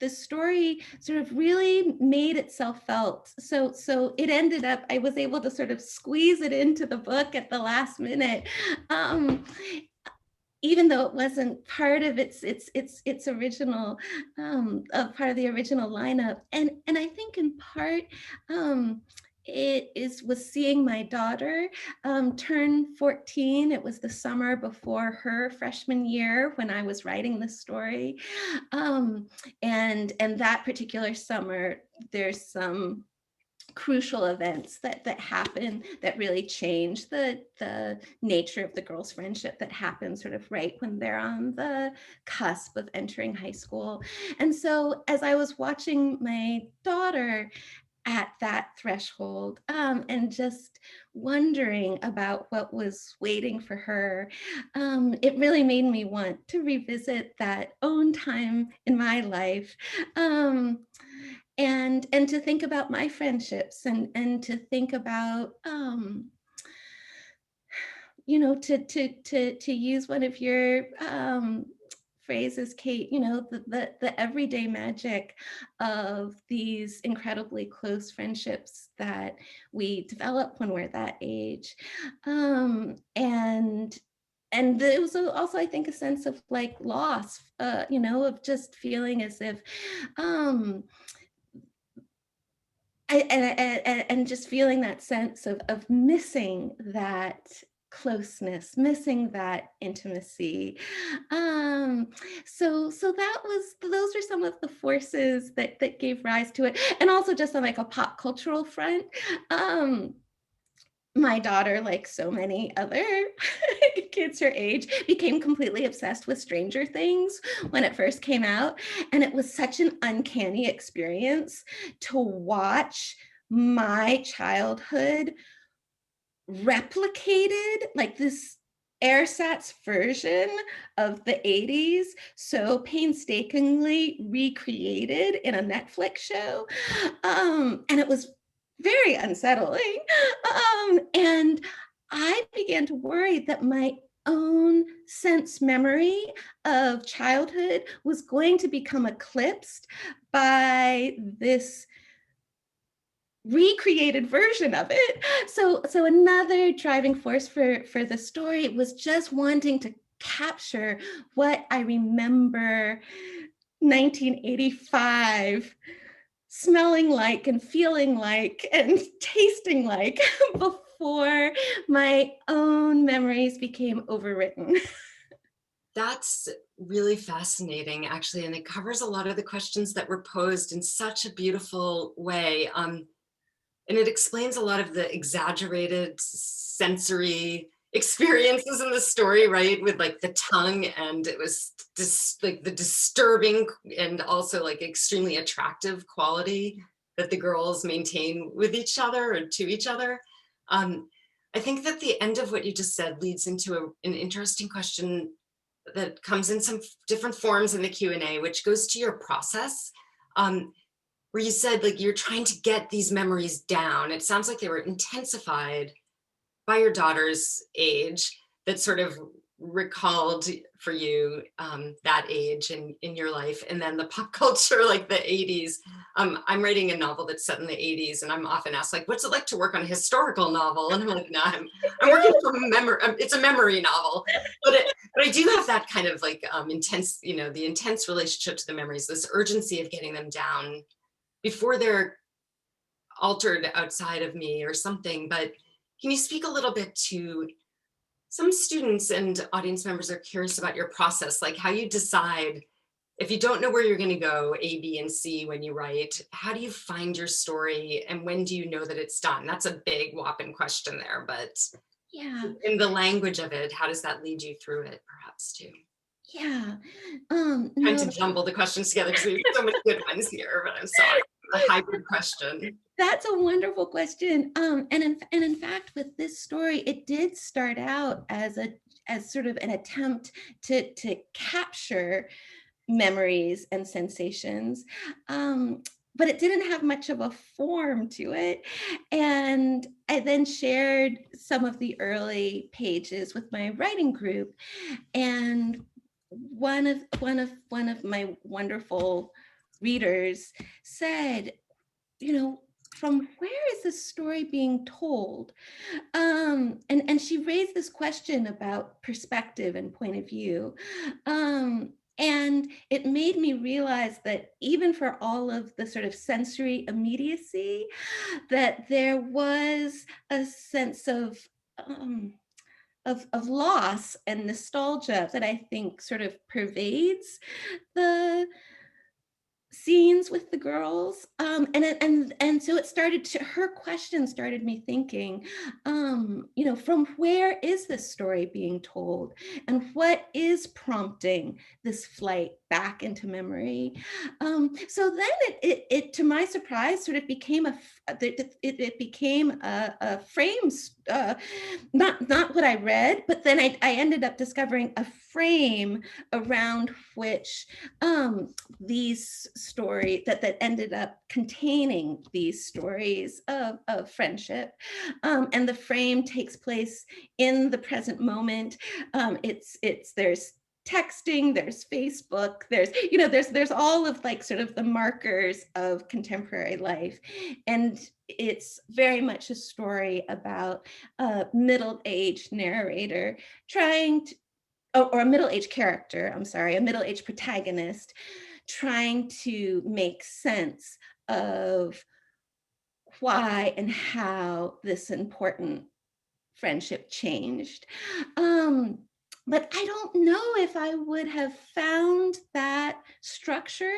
this story sort of really made itself felt. So it ended up, I was able to sort of squeeze it into the book at the last minute. Even though it wasn't part of its original, part of the original lineup. And I think in part, was seeing my daughter turn 14. It was the summer before her freshman year when I was writing the story. And that particular summer, there's some crucial events that happen that really change the nature of the girls' friendship that happens sort of right when they're on the cusp of entering high school. And so as I was watching my daughter at that threshold, and just wondering about what was waiting for her, it really made me want to revisit that own time in my life, and to think about my friendships, and to think about, to use one of your phrases, Kate, the everyday magic of these incredibly close friendships that we develop when we're that age. And there was also, I think, a sense of like loss, of just feeling as if, and just feeling that sense of missing that closeness, missing that intimacy. So those are some of the forces that gave rise to it. And also just on like a pop cultural front, my daughter, like so many other kids her age, became completely obsessed with Stranger Things when it first came out. And it was such an uncanny experience to watch my childhood replicated, like this ersatz version of the 80s, so painstakingly recreated in a Netflix show. And it was very unsettling. And I began to worry that my own sense memory of childhood was going to become eclipsed by this recreated version of it. So another driving force for the story was just wanting to capture what I remember 1985 smelling like and feeling like and tasting like before my own memories became overwritten. That's really fascinating, actually, and it covers a lot of the questions that were posed in such a beautiful way. And it explains a lot of the exaggerated sensory experiences in the story, right? With like the tongue, and it was like the disturbing and also like extremely attractive quality that the girls maintain with each other or to each other. I think that the end of what you just said leads into an interesting question that comes in some different forms in the Q&A, which goes to your process, where you said like you're trying to get these memories down. It sounds like they were intensified by your daughter's age, that sort of recalled for you that age in your life, and then the pop culture, like the 80s. I'm writing a novel that's set in the 80s, and I'm often asked like, what's it like to work on a historical novel? And I'm like, no, I'm working from memory. It's a memory novel, but I do have that kind of like intense, the intense relationship to the memories, this urgency of getting them down before they're altered outside of me or something. But can you speak a little bit to some students and audience members are curious about your process, like how you decide if you don't know where you're going to go, A, B, and C when you write, how do you find your story and when do you know that it's done? That's a big whopping question there, but Yeah. in the language of it, how does that lead you through it perhaps too? Yeah. Trying No, to jumble the questions together because we have so many good ones here, but I'm sorry, the hybrid question. that's a wonderful question. And in fact, with this story, it did start out as sort of an attempt to capture memories and sensations. But it didn't have much of a form to it. And I then shared some of the early pages with my writing group. And one of my wonderful readers said, from where is this story being told? And she raised this question about perspective and point of view. And it made me realize that even for all of the sort of sensory immediacy, that there was a sense of loss and nostalgia that I think sort of pervades the scenes with the girls. And so it started to, her question started me thinking, from where is this story being told, and what is prompting this flight back into memory? So then it to my surprise sort of became it became a frame, not what I read, but then I ended up discovering a frame around which these stories that ended up containing these stories of friendship. And the frame takes place in the present moment. There's texting, there's Facebook, there's all of like sort of the markers of contemporary life. And it's very much a story about a middle-aged narrator trying to, or a middle-aged character, I'm sorry, a middle-aged protagonist trying to make sense of why and how this important friendship changed. But I don't know if I would have found that structure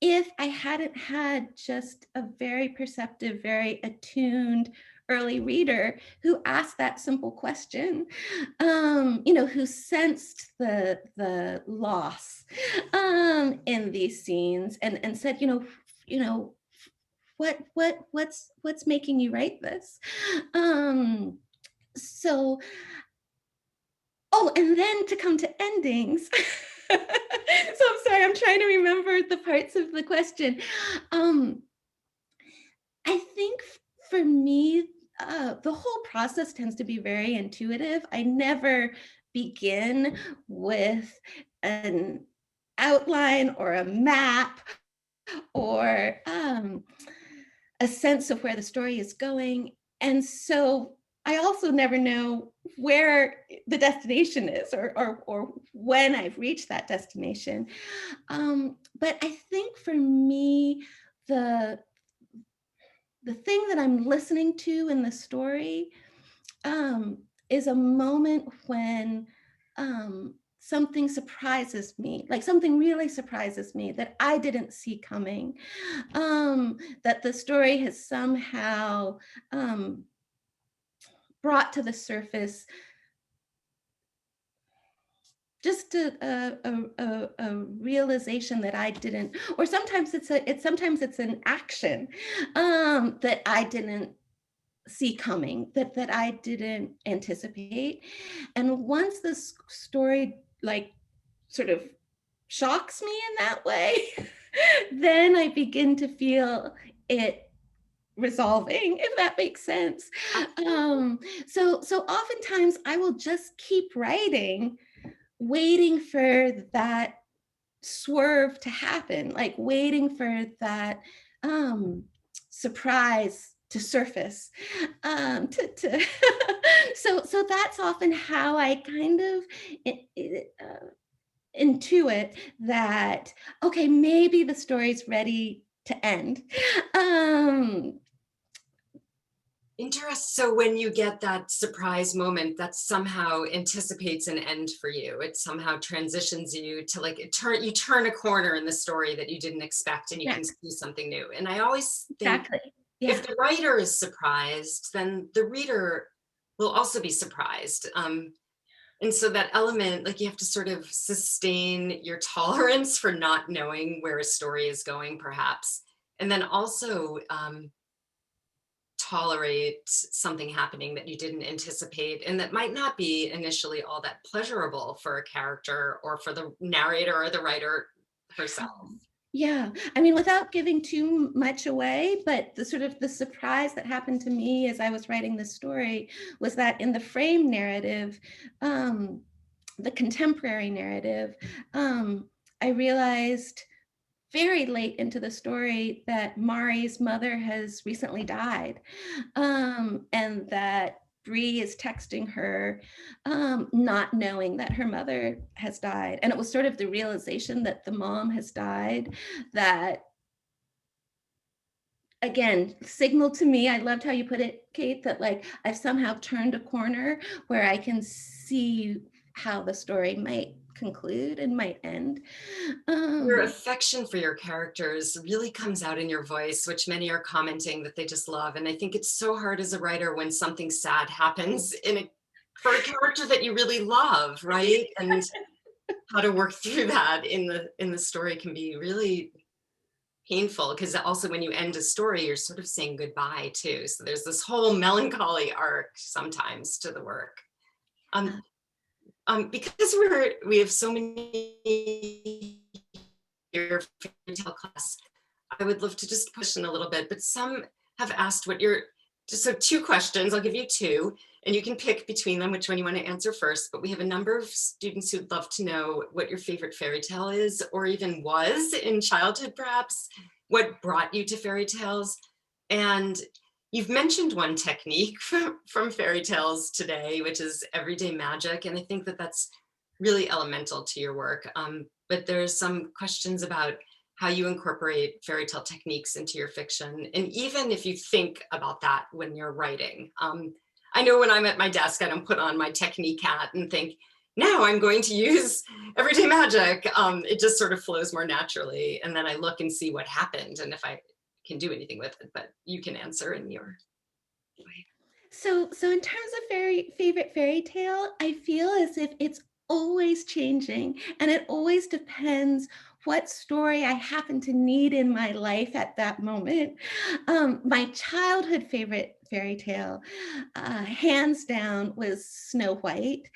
if I hadn't had just a very perceptive, very attuned early reader who asked that simple question, who sensed the loss in these scenes and said, what's making you write this? So, and then to come to endings. So I'm sorry, I'm trying to remember the parts of the question. I think for me, the whole process tends to be very intuitive. I never begin with an outline or a map or a sense of where the story is going. And so I also never know where the destination is or when I've reached that destination. But I think for me, the thing that I'm listening to in the story is a moment when something surprises me, like something really surprises me that I didn't see coming, that the story has somehow brought to the surface just a realization that I didn't, or sometimes it's an action that I didn't see coming, that I didn't anticipate. And once this story like sort of shocks me in that way, then I begin to feel it resolving, if that makes sense. So oftentimes I will just keep writing, waiting for that swerve to happen, like waiting for that surprise to surface. To so that's often how I kind of intuit that, okay, maybe the story's ready to end. So when you get that surprise moment that somehow anticipates an end for you, it somehow transitions you to like you turn a corner in the story that you didn't expect, and you Yeah, can see something new. And I always think exactly. Yeah. if the writer is surprised, then the reader will also be surprised. And so that element, like you have to sort of sustain your tolerance for not knowing where a story is going, perhaps. And then also tolerate something happening that you didn't anticipate and that might not be initially all that pleasurable for a character or for the narrator or the writer herself. Yeah, I mean, without giving too much away, but the sort of the surprise that happened to me as I was writing this story was that in the frame narrative, the contemporary narrative, I realized very late into the story that Mari's mother has recently died, and that Bree is texting her, not knowing that her mother has died. And it was sort of the realization that the mom has died that, again, signaled to me, I loved how you put it, Kate, that like I've somehow turned a corner where I can see how the story might conclude and might end. Your affection for your characters really comes out in your voice, which many are commenting that they just love. And I think it's so hard as a writer when something sad happens for a character that you really love, right? And how to work through that in the story can be really painful, because also when you end a story, you're sort of saying goodbye too. So there's this whole melancholy arc sometimes to the work. Because we have so many your fairy tale class, I would love to just push in a little bit, but some have asked so 2 questions, I'll give you 2, and you can pick between them which one you want to answer first, but we have a number of students who'd love to know what your favorite fairy tale is, or even was in childhood perhaps, what brought you to fairy tales. And you've mentioned one technique from fairy tales today, which is everyday magic, and I think that that's really elemental to your work. But there's some questions about how you incorporate fairy tale techniques into your fiction, and even if you think about that when you're writing. I know when I'm at my desk, I don't put on my technique hat and think, now I'm going to use everyday magic. It just sort of flows more naturally, and then I look and see what happened and if I can do anything with it, but you can answer in your way. So in terms of favorite fairy tale, I feel as if it's always changing, and it always depends what story I happen to need in my life at that moment. My childhood favorite fairy tale, hands down, was Snow White,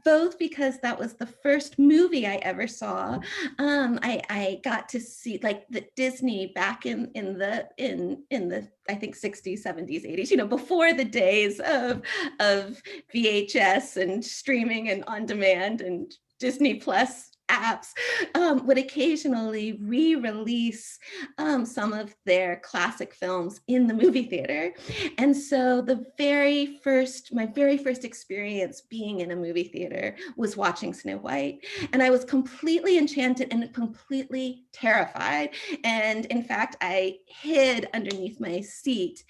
both because that was the first movie I ever saw. I got to see like the Disney back in the I think 60s, 70s, 80s, you know, before the days of VHS and streaming and on demand and Disney Plus apps, would occasionally re-release some of their classic films in the movie theater. And so my very first experience being in a movie theater was watching Snow White. And I was completely enchanted and completely terrified. And in fact, I hid underneath my seat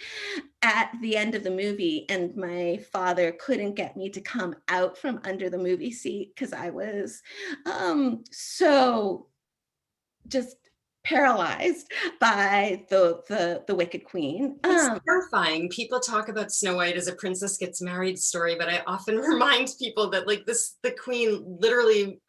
at the end of the movie, and my father couldn't get me to come out from under the movie seat because I was so just paralyzed by the Wicked Queen. It's terrifying. People talk about Snow White as a princess gets married story, but I often remind people that like the queen literally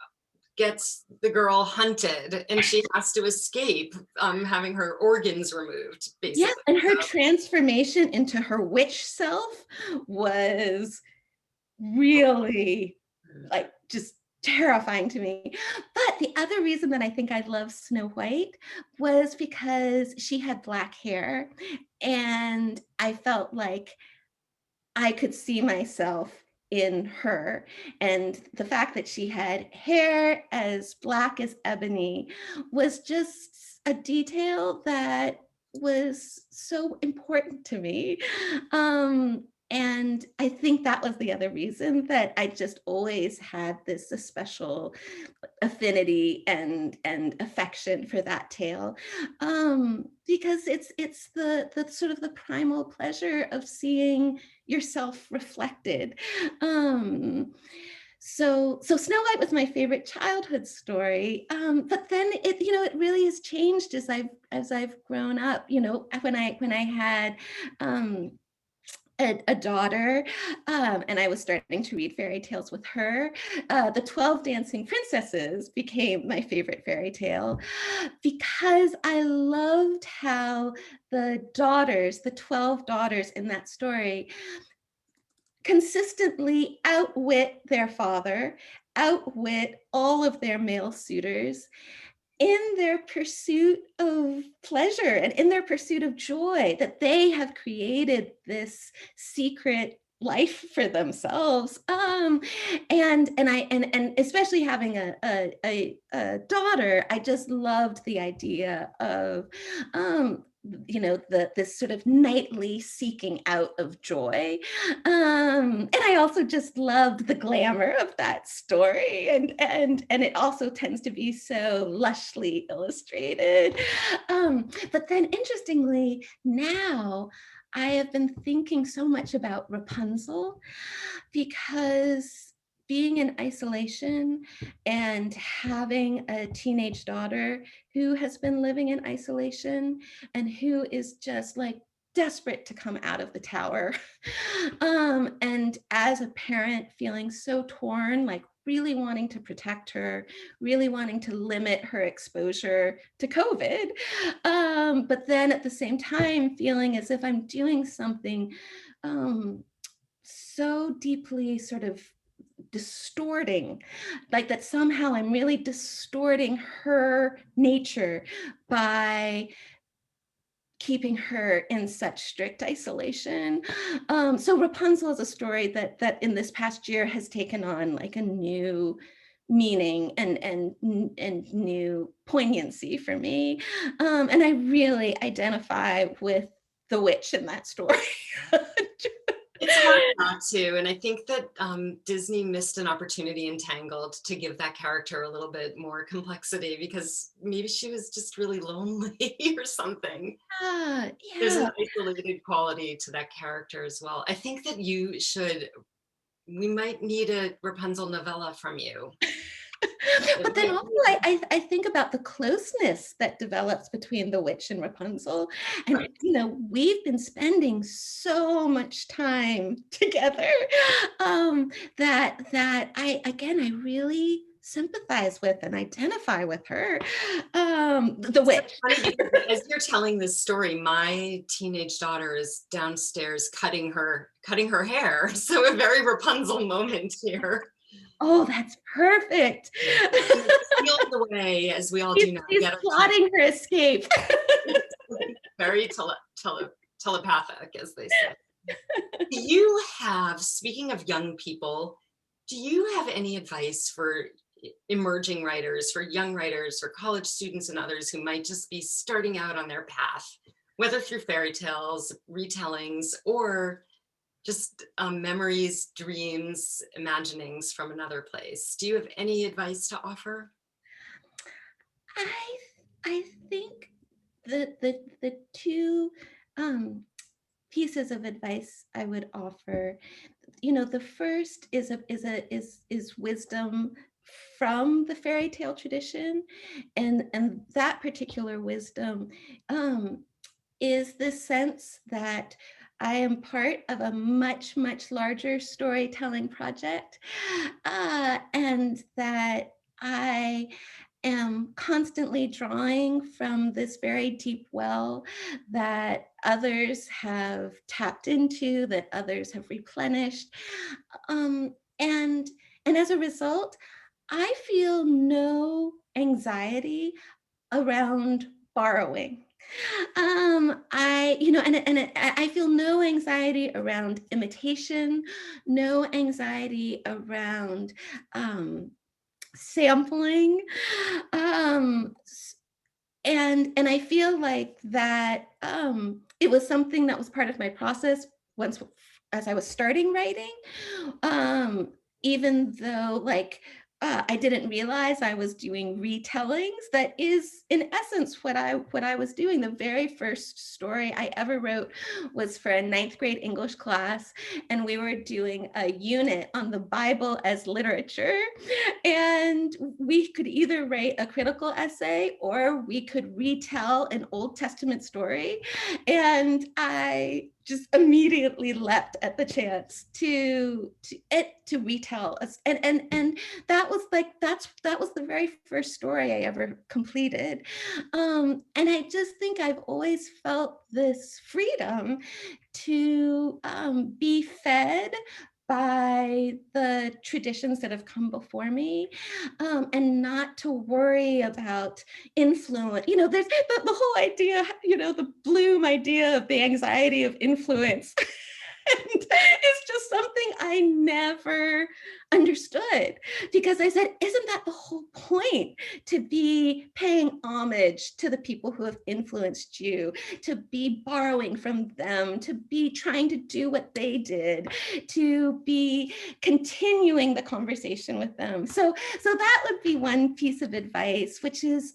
gets the girl hunted and she has to escape, having her organs removed, basically. Yeah, and her transformation into her witch self was really like just terrifying to me. But the other reason that I think I love Snow White was because she had black hair, and I felt like I could see myself in her. And the fact that she had hair as black as ebony was just a detail that was so important to me. And I think that was the other reason that I just always had this a special affinity and affection for that tale, because it's the sort of the primal pleasure of seeing yourself reflected. So Snow White was my favorite childhood story, but then it really has changed as I've grown up. When I had a daughter, and I was starting to read fairy tales with her. The 12 Dancing Princesses became my favorite fairy tale because I loved how the 12 daughters in that story, consistently outwit their father, outwit all of their male suitors, in their pursuit of pleasure and in their pursuit of joy, that they have created this secret life for themselves. And especially having a daughter, I just loved the idea of this sort of nightly seeking out of joy. And I also just loved the glamour of that story, and it also tends to be so lushly illustrated. But then interestingly, now I have been thinking so much about Rapunzel, because being in isolation and having a teenage daughter who has been living in isolation and who is just like desperate to come out of the tower. And as a parent, feeling so torn, like really wanting to protect her, really wanting to limit her exposure to COVID. But then at the same time, feeling as if I'm doing something so deeply sort of distorting, like that somehow I'm really distorting her nature by keeping her in such strict isolation. So Rapunzel is a story that in this past year has taken on like a new meaning and new poignancy for me. And I really identify with the witch in that story. It's hard not to, and I think that Disney missed an opportunity in Tangled to give that character a little bit more complexity, because maybe she was just really lonely or something. Yeah, There's yeah. an isolated quality to that character as well. I think that we might need a Rapunzel novella from you. But then also I think about the closeness that develops between the witch and Rapunzel. And Right. We've been spending so much time together, that I really sympathize with and identify with her. The witch. Funny, because as you're telling this story, my teenage daughter is downstairs cutting her hair. So a very Rapunzel moment here. Oh, that's perfect. Steals away, as we all do now. She's plotting her escape. Very telepathic, as they say. Do you have, speaking of young people, do you have any advice for emerging writers, for young writers, for college students and others who might just be starting out on their path, whether through fairy tales, retellings, or just memories, dreams, imaginings from another place? Do you have any advice to offer? I think the two pieces of advice I would offer, the first is wisdom from the fairy tale tradition, and that particular wisdom is the sense that I am part of a much, much larger storytelling project, and that I am constantly drawing from this very deep well that others have tapped into, that others have replenished. And as a result, I feel no anxiety around borrowing. I feel no anxiety around imitation, no anxiety around sampling. And I feel like that it was something that was part of my process once as I was starting writing, um, even though I didn't realize I was doing retellings. That is, in essence, what I was doing. The very first story I ever wrote was for a ninth grade English class, and we were doing a unit on the Bible as literature. And we could either write a critical essay or we could retell an Old Testament story. And I just immediately leapt at the chance to retell us. And that was that was the very first story I ever completed. And I just think I've always felt this freedom to be fed by the traditions that have come before me, and not to worry about influence. There's the whole idea, the Bloom idea of the anxiety of influence. And it's just something I never understood, because I said, isn't that the whole point? To be paying homage to the people who have influenced you, to be borrowing from them, to be trying to do what they did, to be continuing the conversation with them. So that would be one piece of advice, which is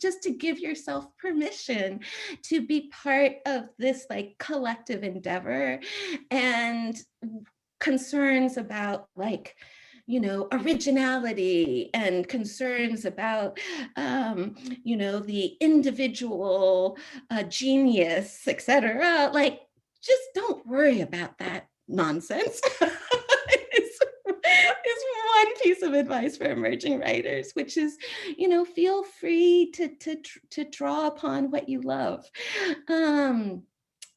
just to give yourself permission to be part of this like collective endeavor. And concerns about originality, and concerns about the individual genius, etc. Like, just don't worry about that nonsense. is one piece of advice for emerging writers, which is, feel free to draw upon what you love.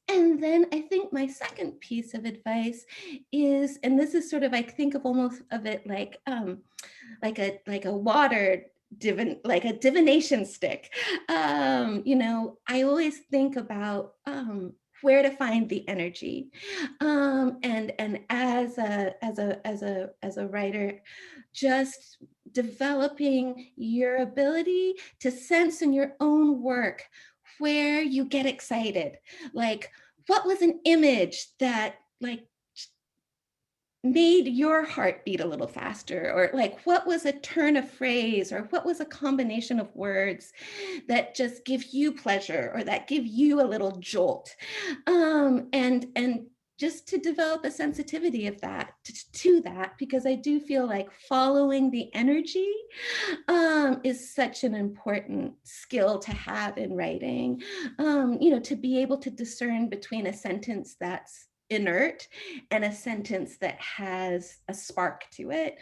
And then I think my second piece of advice is, and this is sort of, I think of almost of it like a water like a divination stick. I always think about where to find the energy, and as a writer, just developing your ability to sense in your own work where you get excited. Like, what was an image that like made your heart beat a little faster? Or like, what was a turn of phrase, or what was a combination of words that just give you pleasure, or that give you a little jolt? And just to develop a sensitivity of that to that, because I do feel like following the energy is such an important skill to have in writing. To be able to discern between a sentence that's inert and a sentence that has a spark to it.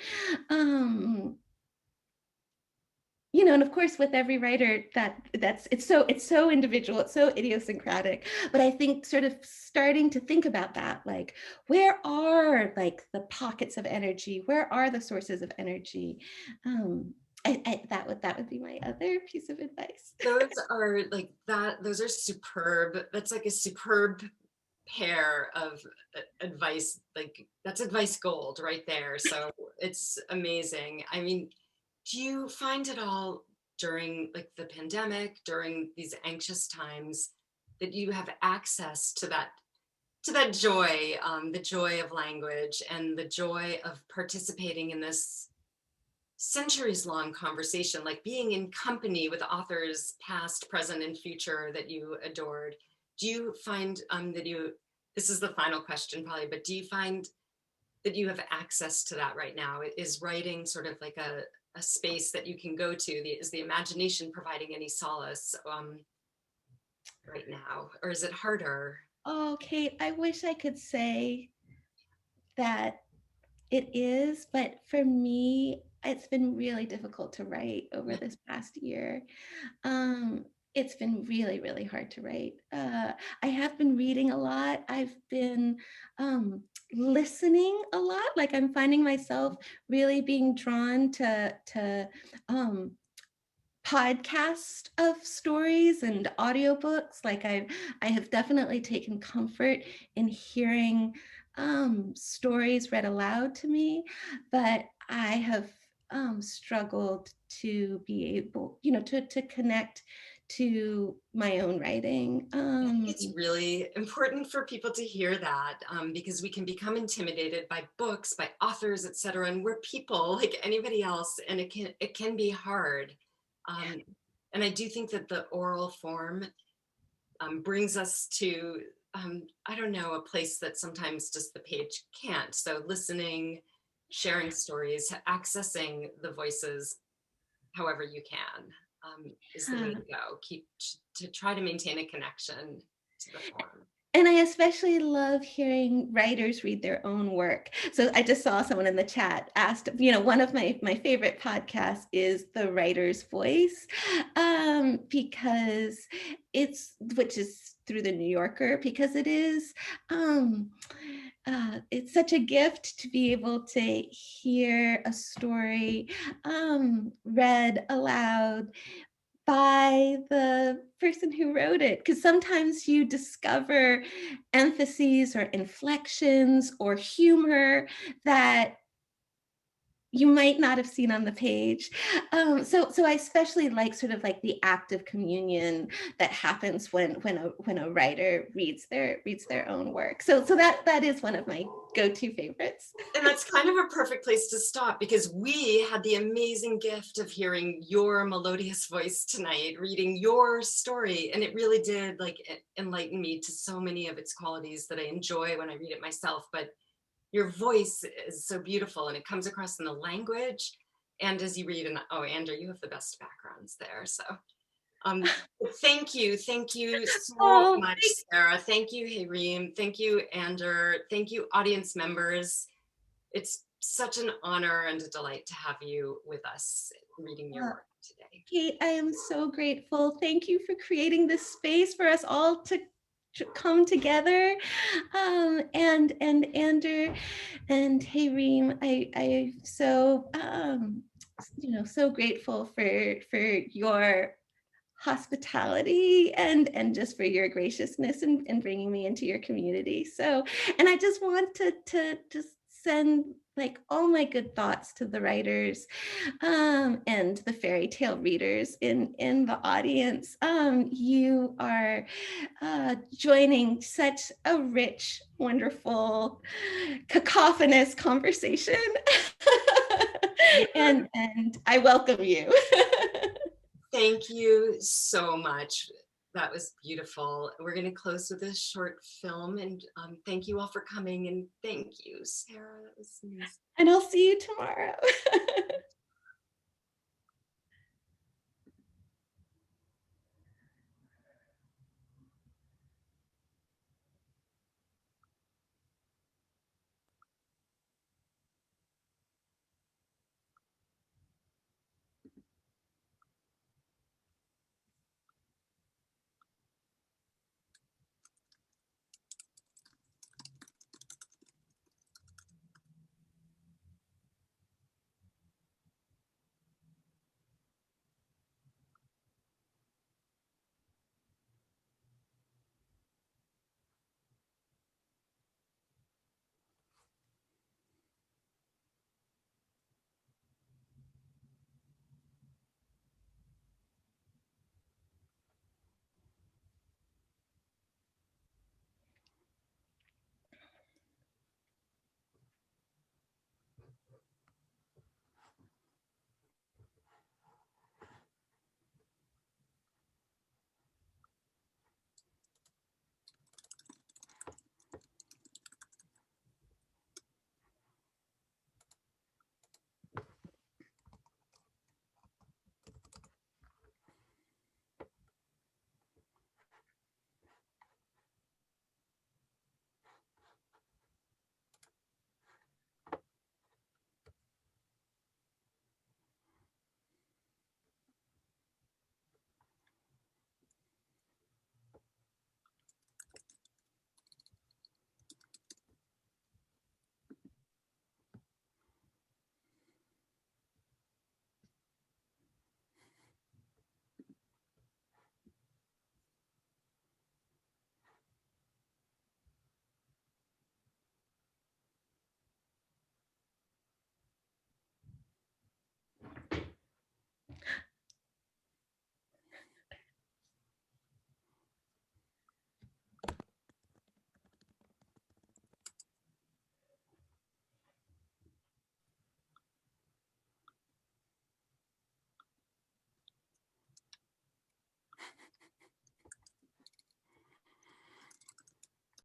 And of course, with every writer, it's so individual, it's so idiosyncratic. But I think sort of starting to think about that, like, where are like the pockets of energy? Where are the sources of energy? That would be my other piece of advice. Those are superb. That's like a superb pair of advice. Like, that's advice gold right there. So it's amazing. I mean, do you find it all during like the pandemic, during these anxious times, that you have access to that joy, the joy of language and the joy of participating in this centuries-long conversation, like being in company with authors past, present, and future that you adored? Do you find this is the final question probably, but do you find that you have access to that right now? Is writing sort of like a space that you can go to? Is the imagination providing any solace right now, or is it harder? Oh, Kate, I wish I could say that it is, but for me, it's been really difficult to write over this past year. It's been really, really hard to write. I have been reading a lot. I've been listening a lot. Like I'm finding myself really being drawn to podcast of stories and audiobooks. Like I have definitely taken comfort in hearing stories read aloud to me, but I have struggled to be able, to connect to my own writing. I think it's really important for people to hear that, because we can become intimidated by books, by authors, etc. And we're people like anybody else, and it can be hard. And I do think that the oral form brings us to, I don't know, a place that sometimes just the page can't. So listening, sharing stories, accessing the voices however you can, is the way to go. To try to maintain a connection to the form. And I especially love hearing writers read their own work. So I just saw someone in the chat asked, one of my favorite podcasts is The Writer's Voice, because which is through the New Yorker, because it's such a gift to be able to hear a story read aloud by the person who wrote it, because sometimes you discover emphases or inflections or humor that you might not have seen on the page. So I especially like sort of like the act of communion that happens when a writer reads their own work. So that is one of my go-to favorites. And that's kind of a perfect place to stop, because we had the amazing gift of hearing your melodious voice tonight, reading your story. And it really did like enlighten me to so many of its qualities that I enjoy when I read it myself. But your voice is so beautiful, and it comes across in the language and as you read. And oh, Andrew, you have the best backgrounds there. So thank you so much, Sarah. Thank you, Hayreem. Thank you, Andrew. Thank you, audience members. It's such an honor and a delight to have you with us reading your work today. Kate, I am so grateful. Thank you for creating this space for us all to come together. And Andrew and Hayreem, I so so grateful for your hospitality and just for your graciousness and bringing me into your community. So, and I just want to just send like all my good thoughts to the writers and the fairy tale readers in the audience. You are joining such a rich, wonderful, cacophonous conversation. and I welcome you. Thank you so much. That was beautiful. We're going to close with a short film, and thank you all for coming, and thank you, Sarah. That was amazing. And I'll see you tomorrow.